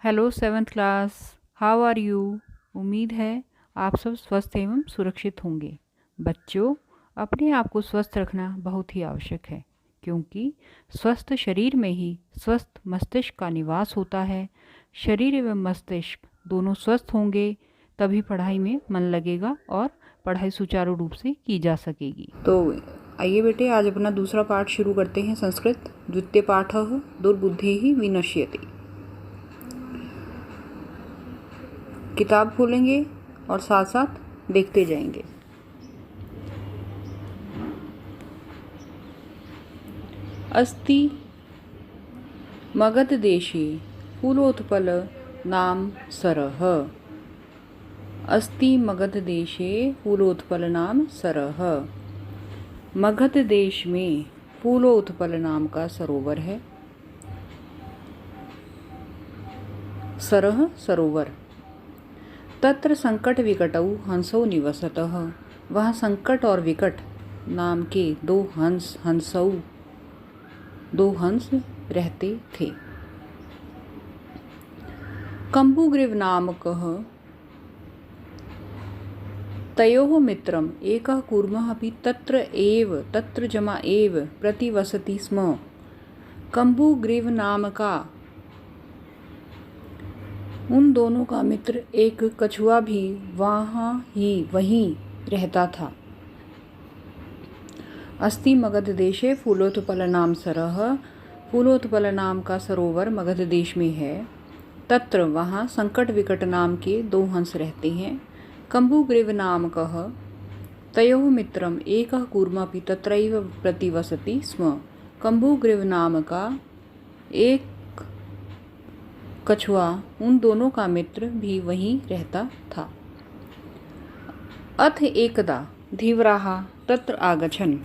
Hello seventh class, how are you. उम्मीद है आप सब स्वस्थ एवं सुरक्षित होंगे। बच्चों, अपने आप को स्वस्थ रखना बहुत ही आवश्यक है, क्योंकि स्वस्थ शरीर में ही स्वस्थ मस्तिष्क का निवास होता है। शरीर एवं मस्तिष्क दोनों स्वस्थ होंगे तभी पढ़ाई में मन लगेगा और पढ़ाई सुचारू रूप से की जा सकेगी। तो आइए बेटे, आज अपना दूसरा पाठ शुरू करते हैं। संस्कृत द्वितीय पाठः दुर्बुद्धिः विनश्यति। किताब खोलेंगे और साथ साथ देखते जाएंगे। अस्ति मगध देशे फूलोत्पल नाम सरः। अस्ति मगध देशे फूलोत्पल नाम सरः। मगध देश में फूलोत्पल नाम का सरोवर है। सरः सरोवर। तत्र संकट विकटौ हंसौ निवसतः। वहाँ संकट और विकट नाम के दो हंस रहते थे। कंबुग्रीव नामकः तयोः मित्रम् एकः कूर्मः अपि तत्र जमा एव प्रतिवसति स्म। कंबुग्रीव नाम का उन दोनों का मित्र एक कछुआ भी वहीं रहता था। अस्ति मगध देशे फूलोत्पल नाम सरः। फूलोत्पल नाम का सरोवर मगध देश में है। तत्र वहाँ संकट विकट नाम के दो हंस रहते हैं। कंबुग्रीव नामकः तयोः मित्रम् एकः कूर्मपि तत्रैव प्रतिवसति स्म। कंबुग्रीव नाम का एक कछुआ उन दोनों का मित्र भी वहीं रहता था। अथ एकदा धीवराः तत्र आगछन्।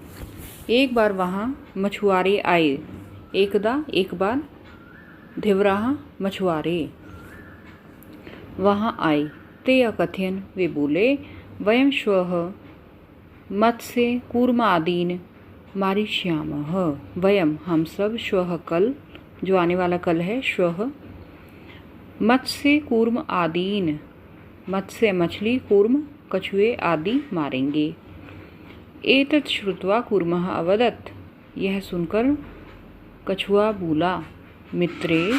एक बार वहाँ मछुआरे आए। एक बार धीवराः मछुआरे वहाँ आए। ते अकथयन्, वे बोले, वयं श्वः मत्स्य कूर्मादीन् मारिष्यामः। वयं हम सब श्वः कल, जो आने वाला कल है, श्वः मत्स्य कूर्म आदीन, मत्स्य मछली, कूर्म कछुए आदि मारेंगे। एतत् श्रुत्वा कूर्मः अवदत्, यह सुनकर कछुआ बोला, मित्रे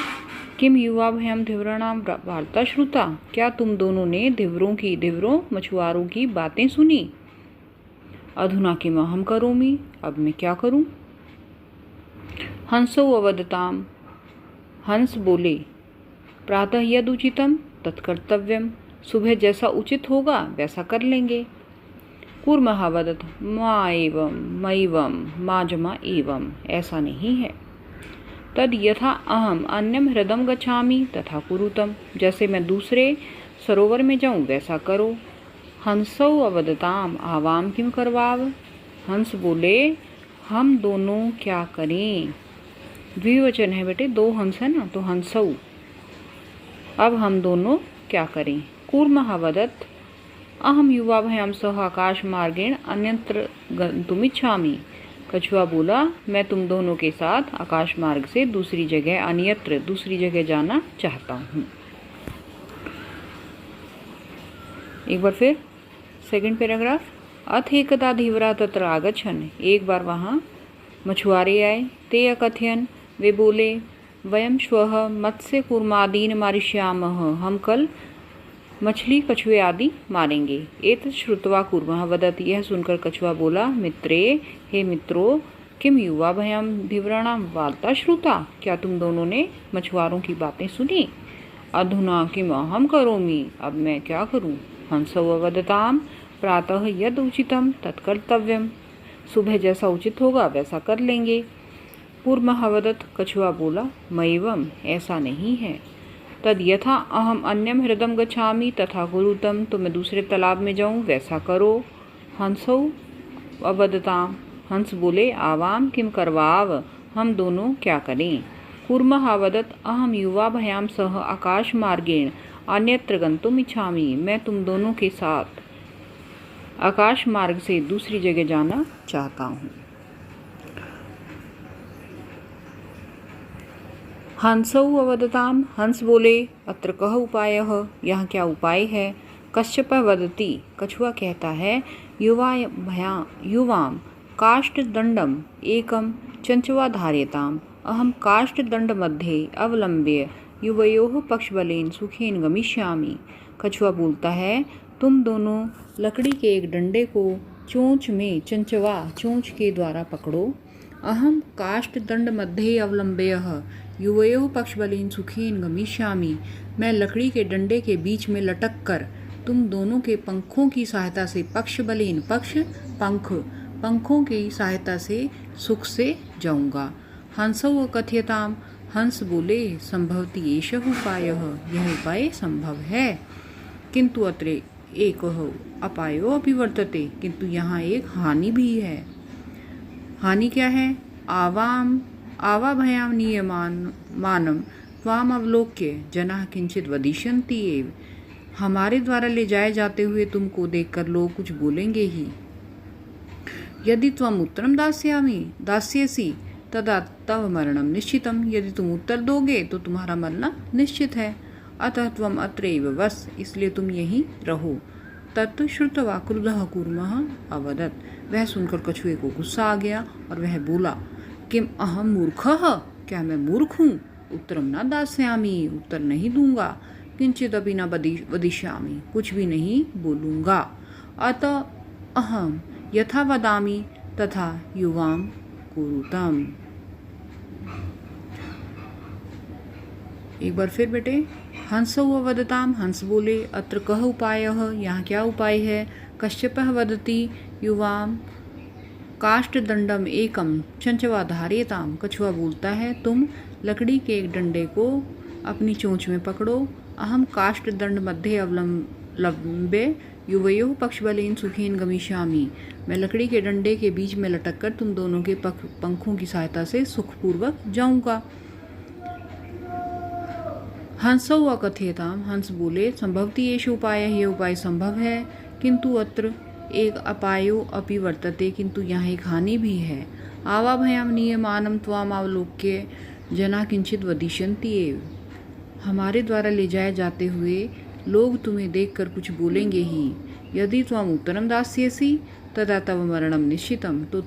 किम युवाभयं धीवराणां वार्ता श्रुता। क्या तुम दोनों ने धीवरों मछुआरों की बातें सुनी। अधुना किम अहं करोमि, अब मैं क्या करूं। हंसो अवदताम, हंस बोले, प्रातः यद उचितम तत्कर्तव्यम, सुबह जैसा उचित होगा वैसा कर लेंगे। कूर्मः वदत्, मा एवं मैवं माजमा एवं, ऐसा नहीं है। तद यथा अहम अन्यम हृदम गच्छामि तथा कुरुतम, जैसे मैं दूसरे सरोवर में जाऊं वैसा करो। हंसौ अवदताम आवाम किम करवाव, हंस बोले, हम दोनों क्या करें। द्विवचन है बेटे, दो हंस है ना, तो हंसौ, अब हम दोनों क्या करें। कूर्मः वदत्, अहम युवाभयं सह आकाश मार्गेण अन्यत्र गन्तुमिच्छामि। कछुआ बोला, मैं तुम दोनों के साथ आकाश मार्ग से दूसरी जगह जाना चाहता हूँ। एक बार फिर सेकंड पैराग्राफ। अथ एकदा धीवरा तत्र आगच्छन्, एक बार वहाँ मछुआरे आए। ते अकथयन्, वे बोले, वयं श्वः मत्स्य कूर्मादीन मारिष्यामः, हम कल मछली कछुए आदि मारेंगे। एतत् श्रुत्वा कूर्मः वदत्, यह सुनकर कछुआ बोला, मित्रे, हे मित्रों, किम युवाभयं धीवराणां वार्ता श्रुता। क्या तुम दोनों ने मछुआरों की बातें सुनी। अधुना किम अहं करोमि, अब मैं क्या करूं। हंसौ अवदताम, प्रातः यद उचितम तत्कर्तव्यम, सुबह जैसा उचित होगा वैसा कर लेंगे। कूर्मः वदत्, कछुआ बोला, मैवं, ऐसा नहीं है। तद यथा अहम अन्यम हृदम गच्छामि तथा कुरुतम, तो मैं दूसरे तालाब में जाऊं वैसा करो। हंसौ अवदताम, हंस बोले, आवाम किम करवाव, हम दोनों क्या करें। कूर्मः वदत्, अहम युवाभयां सह आकाश मार्गेण अन्यत्र गन्तुम इच्छामि, मैं तुम दोनों के साथ आकाश मार्ग से दूसरी जगह जाना चाहता हूँ। हंसौ अवदताम, हंस बोले, अत्र कह उपायः, यहाँ क्या उपाय है। कश्यप वदति, कछुआ कहता है, युवाम काष्ठदंडम एकम चंचवा धार्यताम, अहम काष्ठदंड मध्ये अवलंब्य युवयोः पक्षबलेन सुखेन गमिष्यामि। कछुआ बोलता है, तुम दोनों लकड़ी के एक डंडे को चोंच में चंचवा चोंच के द्वारा पकड़ो। अहम काष्ठदंड मध्ये अवलंब्यः युवयोः पक्षबलेन सुखेन गमिष्यामि, मैं लकड़ी के डंडे के बीच में लटक कर तुम दोनों के पंखों की सहायता से, पक्ष बलेन पक्ष पंखों की सहायता से सुख से जाऊंगा। हंसौ कथ्यताम, हंस बोले, संभवति एषः उपायः, यह उपाय संभव है। किंतु अत्र एकः अपायो अपि वर्तते, किंतु यहाँ एक हानि भी है। हानि क्या है। आवाभयाम नियमानम त्वाम अवलोक्य जनाः किंचित वदिष्यन्ति एव, हमारे द्वारा ले जाए जाते हुए तुमको देखकर लोग कुछ बोलेंगे ही। यदि त्वम उत्तरम दास्यसि तदा तव मरणम निश्चितम, यदि तुम उत्तर दोगे तो तुम्हारा मरना निश्चित है। अतः त्वम अत्रैव वस, इसलिए तुम यहीं रहो। तत् श्रुत्वा क्रुद्धः कूर्मः अवदत्, वह सुनकर कछुए को गुस्सा आ गया और वह बोला, किम अहम मूर्खः, क्या मैं मूर्ख हूँ। उत्तरम न दास्यामि, उत्तर नहीं दूंगा। किंचित अपि न वदिष्यामि, कुछ भी नहीं बोलूँगा। अतः अहम यथा वदामि तथा युवाम कुरुतम। एक बार फिर बेटे। हंसौ अवदताम, हंस बोले, अत्र कह उपायः, यहाँ क्या उपाय है। कश्यपः वदति, युवाम काष्ठदंडम एकम चंचवा धार्यताम, कछुआ बोलता है, तुम लकड़ी के एक डंडे को अपनी चोंच में पकड़ो। अहम काष्ठदंड मध्ये अवलंब्य युवयोः पक्षबलेन सुखेन गमिष्यामि, मैं लकड़ी के डंडे के बीच में लटक कर तुम दोनों के पंखों की सहायता से सुखपूर्वक जाऊंगा। हंसौ अकथ्यताम, हंस बोले, संभवति एष उपाय, ये उपाय संभव है। किंतु अत्र एक अपायो अपि वर्तते, किंतु यहाँ एक हानि भी है। आवाभयाम नियमानम त्वाम अवलोक्य जना किंचित वदिष्यन्ति एव, हमारे द्वारा ले जाए जाते हुए लोग तुम्हें देखकर कुछ बोलेंगे ही। यदि त्वम उत्तरम दास्यसि तदा तव मरणम निश्चितम, तो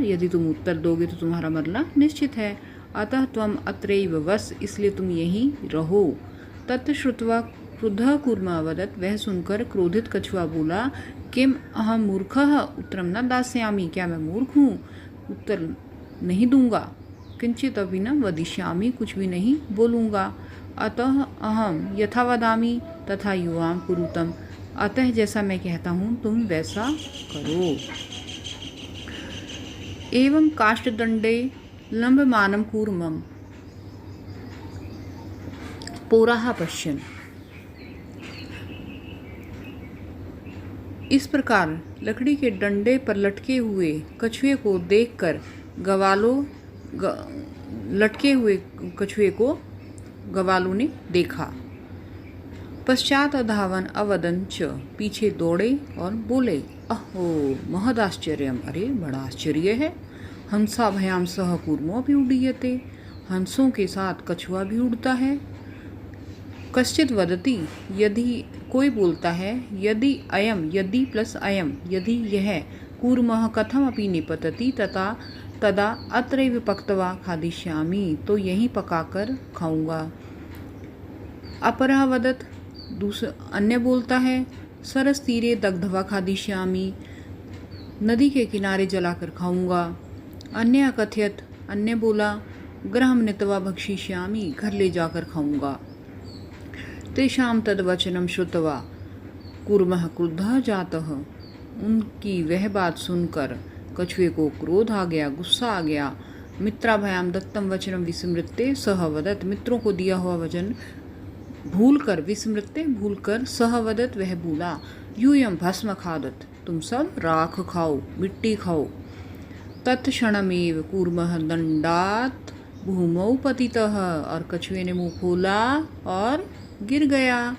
यदि तुम उत्तर दोगे तो तुम्हारा मरना निश्चित है। अतः त्वम अत्रैव वस, इसलिए तुम यहीं रहो। तत् श्रुत्वा क्रुद्धः कूर्मः अवदत्, वह सुनकर क्रोधित कछुआ बोला, किम अहम मूर्खः उत्तरम न दास्यामि, क्या मैं मूर्ख हूँ, उत्तर नहीं दूंगा। किंचित अपि न वदिष्यामि, कुछ भी नहीं बोलूँगा। अतः अहम यथा वदामि तथा युवाम कुरुतम, अतः जैसा मैं कहता हूँ तुम वैसा करो। एवं काष्ठदंडे लंबमानं कूर्मं पोराः पश्यन्, इस प्रकार लकड़ी के डंडे पर लटके हुए कछुए को देखकर लटके हुए कछुए को गवालों ने देखा। पश्चात अधावन अवदन च, पीछे दौड़े और बोले, अहो महदाश्चर्यम, अरे बड़ा आश्चर्य है। हंसाभयाम सह कूर्मो भी उड़ीयते, हंसों के साथ कछुआ भी उड़ता है। कश्चित वदति, यदि कोई बोलता है, यदि प्लस अयम, यदि यह कूर्मः कथम अपि निपतति तदा अत्रैव पक्त्वा खादिष्यामि, तो यहीं पकाकर खाऊंगा। अपरः वदत्, अन्य बोलता है, सरस तीरे दग्धवा खादिष्यामि, नदी के किनारे जलाकर खाऊंगा। अन्य अकथयत, अन्य बोला, गृहं नीत्वा भक्षिष्यामि, घर ले जाकर खाऊंगा। तेषां तद्वचनं श्रुत्वा कूर्मः क्रुद्धः जातः, उनकी वह बात सुनकर कछुए को क्रोध आ गया, गुस्सा आ गया। मित्राभयाम दत्तम वचनम विस्मृत्य सह वदत्, मित्रों को दिया हुआ वचन भूलकर सह वदत्, वह बोला, यूयं भस्म खादत, तुम सब राख खाओ, मिट्टी खाओ। तत्क्षणमेव कूर्मः दंडात् भूमौ पतितः, और कछुए ने मुंह खोला और गिर गया।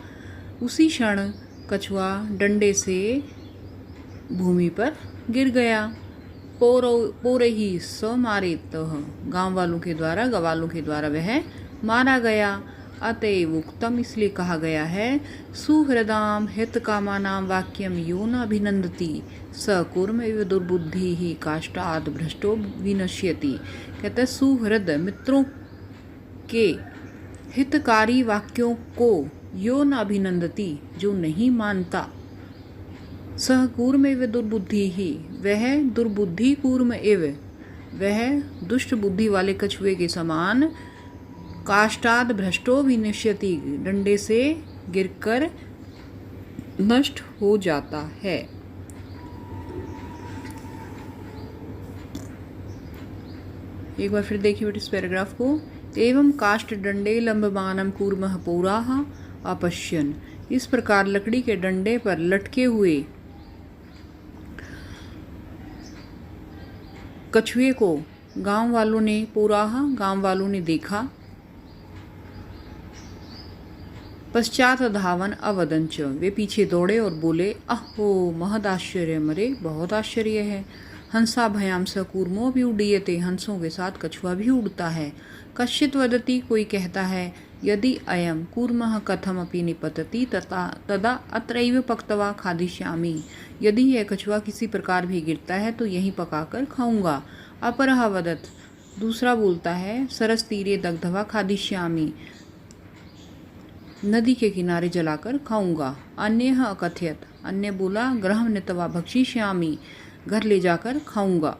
उसी क्षण कछुआ डंडे से भूमि पर गिर गया। पोरे ही स मारे, गवालों के द्वारा वह मारा गया। अतएव उक्तम इसलिए कहा गया है सुहृदाम हित कामानाम वाक्यम यो न अभिनंदति स कुर्म एव दुर्बुद्धि ही काष्ठाद भ्रष्टो विनश्यति। कहते हैं सुहृद मित्रों के हितकारी वाक्यों को यो न अभिनंदति जो नहीं मानता, सह कूर्म एव दुर्बुद्धि ही वह दुर्बुद्धि कूर्म एव वह दुष्ट बुद्धि वाले कछुए के समान, काष्ठाद भ्रष्टो विनश्यति डंडे से गिरकर नष्ट हो जाता है। एक बार फिर देखिए बेटे इस पैराग्राफ को। एवं काष्ठ डंडे लंबमानम कूर्मः पौराः अपश्यन्। इस प्रकार लकड़ी के डंडे पर लटके हुए कछुए को गांव वालों ने देखा। पश्चात धावन अवदंच वे पीछे दौड़े और बोले अहो महदाश्चर्य मरे बहुत आश्चर्य है। हंसा भयाम स कूर्मो भी उड्डीयते हंसों के साथ कछुआ भी उड़ता है। कश्चित वदति कोई कहता है यदि अयम कूर्मः कथमपि निपतति तदा अत्रैव पक्त्वा खादिष्यामि। यदि यह कछुआ किसी प्रकार भी गिरता है तो यहीं पकाकर खाऊंगा। अपरः वदत दूसरा बोलता है सरस तीरे दग्धवा खादिष्यामि नदी के किनारे जलाकर खाऊंगा। अन्यः अकथयत अन्य बोला गृहं नीत्वा भक्षिष्यामि घर ले जाकर खाऊंगा।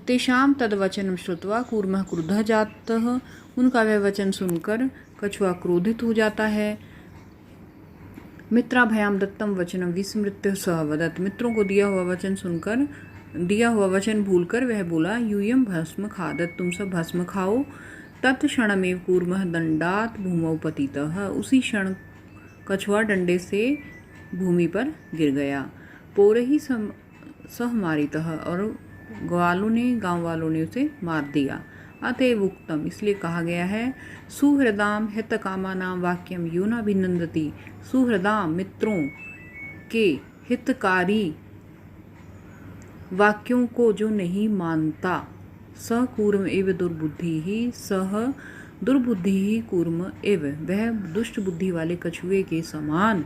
तेषां तद्वचनं श्रुत्वा कूर्मः क्रुद्धः जातः उनका वह वचन सुनकर कछुआ क्रोधित हो जाता है। मित्राभयाम दत्तम वचनम विस्मृत्य सह वदत मित्रों को दिया हुआ वचन भूलकर वह बोला यूयम भस्म खादत तुम सब भस्म खाओ। तत्क्षणमेव कूर्मः दंडात भूमौ पतितः उसी क्षण कछुआ डंडे से भूमि पर गिर गया। पौरहि सह मारितः और गांव वालों ने उसे मार दिया। अतएव उक्तम इसलिए कहा गया है सुहृदाम हित कामानाम वाक्यम यो न अभिनंदति। सुहृदाम मित्रों के हितकारी वाक्यों को जो नहीं मानता, सह कूर्म एव दुर्बुद्धि ही सह दुर्बुद्धि ही कूर्म एव वह दुष्ट बुद्धि वाले कछुए के समान,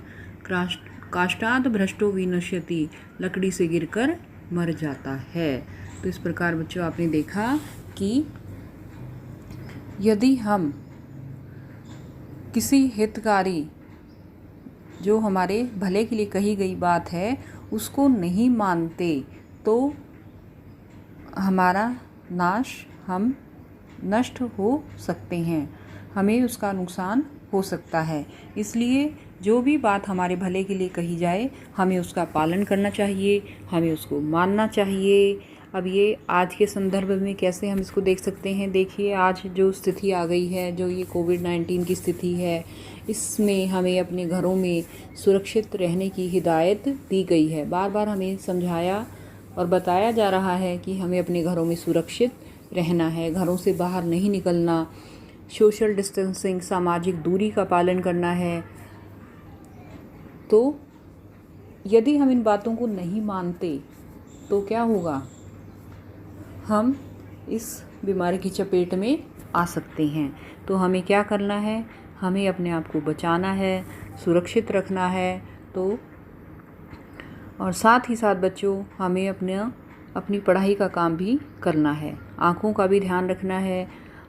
काष्ठाद भ्रष्टो विनश्यति लकड़ी से गिरकर मर जाता है। तो इस प्रकार बच्चों आपने देखा कि यदि हम किसी हितकारी जो हमारे भले के लिए कही गई बात है उसको नहीं मानते तो हमारा हम नष्ट हो सकते हैं, हमें उसका नुकसान हो सकता है। इसलिए जो भी बात हमारे भले के लिए कही जाए हमें उसका पालन करना चाहिए, हमें उसको मानना चाहिए। अब ये आज के संदर्भ में कैसे हम इसको देख सकते हैं, देखिए आज जो स्थिति आ गई है, जो ये कोविड-19 की स्थिति है, इसमें हमें अपने घरों में सुरक्षित रहने की हिदायत दी गई है। बार बार हमें समझाया और बताया जा रहा है कि हमें अपने घरों में सुरक्षित रहना है, घरों से बाहर नहीं निकलना, सोशल डिस्टेंसिंग सामाजिक दूरी का पालन करना है। तो यदि हम इन बातों को नहीं मानते तो क्या होगा, हम इस बीमारी की चपेट में आ सकते हैं। तो हमें क्या करना है, हमें अपने आप को बचाना है, सुरक्षित रखना है। तो और साथ ही साथ बच्चों हमें अपनी पढ़ाई का काम भी करना है, आँखों का भी ध्यान रखना है।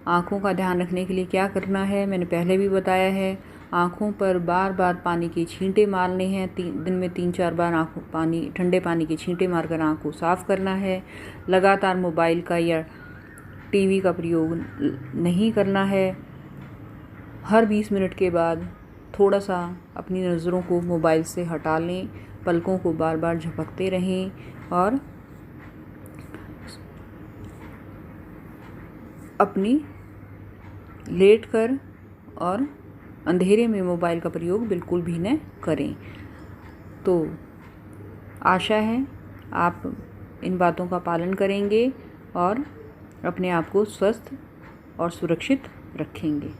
आँखों का ध्यान रखने के लिए क्या करना है मैंने पहले भी बताया है, आँखों पर बार बार पानी के छींटे मारने हैं। दिन में 3-4 बार ठंडे पानी के छींटे मारकर आँख को साफ़ करना है। लगातार मोबाइल का या टीवी का प्रयोग नहीं करना है। हर 20 मिनट के बाद थोड़ा सा अपनी नज़रों को मोबाइल से हटा लें, पलकों को बार बार झपकते रहें और अपनी लेटकर और अंधेरे में मोबाइल का प्रयोग बिल्कुल भी न करें। तो आशा है आप इन बातों का पालन करेंगे और अपने आप को स्वस्थ और सुरक्षित रखेंगे।